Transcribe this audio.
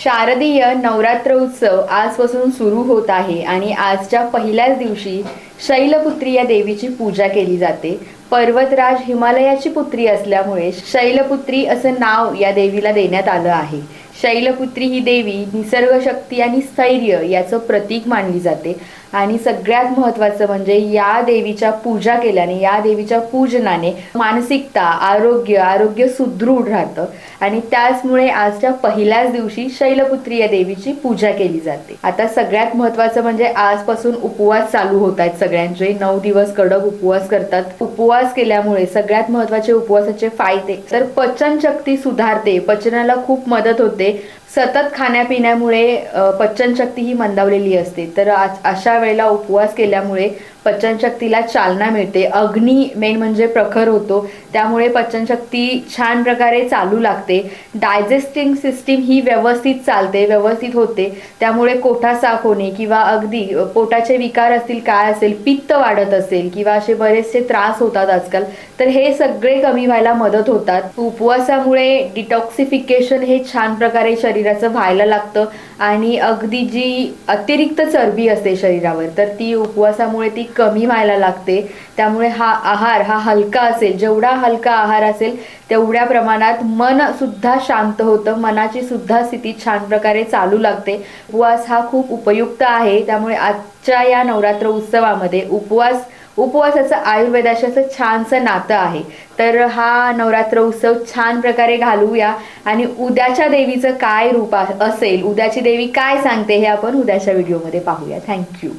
शारदीय नवरात्र उत्सव आजपासून सुरू होत आहे आणि आजच्या पहिल्याच दिवशी शैलपुत्री या देवीची पूजा केली जाते। पर्वतराज हिमालयाची पुत्री असल्यामुळे शैलपुत्री असं नाव या देवीला देण्यात आलं आहे। शैलपुत्री ही देवी निसर्ग शक्ती आणि स्थैर्य याचं प्रतीक मानली जाते आणि सगळ्यात महत्त्वाचं म्हणजे या देवीच्या पूजा केल्याने, या देवीच्या पूजनाने मानसिकता, आरोग्य सुदृढ राहतं आणि त्याचमुळे आजच्या पहिल्याच दिवशी शैलपुत्री या देवीची पूजा केली जाते। आता सगळ्यात महत्त्वाचं म्हणजे आजपासून उपवास चालू होत आहेत सगळ्यांचे। 9 दिवस कडक उपवास करतात। उपवास केल्यामुळे सगळ्यात महत्त्वाचे उपवासाचे फायदे तर पचन शक्ती सुधारते, पचनाला खूप मदत होते। सतत खाण्यापिण्यामुळे पचनशक्ती ही मंदावलेली असते, तर अशा वेळेला उपवास केल्यामुळे पचनशक्तीला चालना मिळते। अग्नी मेन म्हणजे प्रखर होतो, त्यामुळे पचनशक्ती छान प्रकारे चालू लागते। डायजेस्टिंग सिस्टीम ही व्यवस्थित चालते, व्यवस्थित होते, त्यामुळे कोठा साफ होणे किंवा अगदी पोटाचे विकार असतील, काय असेल, पित्त वाढत असेल किंवा असे बरेचसे त्रास होतात आजकाल, तर हे सगळे कमी व्हायला मदत होतात। उपवासामुळे डिटॉक्सिफिकेशन हे छान प्रकारे शरीराचं व्हायला लागतं आणि अगदी जी अतिरिक्त चरबी असते शरीरावर, तर ती उपवासामुळे ती कमी व्हायला लागते। त्यामुळे हा आहार हा हलका असेल, जेवढा हलका आहार असेल तेवढ्या प्रमाणात मन सुद्धा शांत होतं, मनाची सुद्धा स्थिती छान प्रकारे चालू लागते। उपवास हा खूप उपयुक्त आहे, त्यामुळे आजच्या या नवरात्र उत्सवामध्ये उपवासाचं आयुर्वेदाशी असं छानसं नातं आहे। तर हा नवरात्र उत्सव छान प्रकारे घालवूया आणि उद्याच्या देवीचं काय रूप असेल, उद्याची देवी काय सांगते हे आपण उद्याच्या व्हिडिओमध्ये पाहूया। थँक्यू।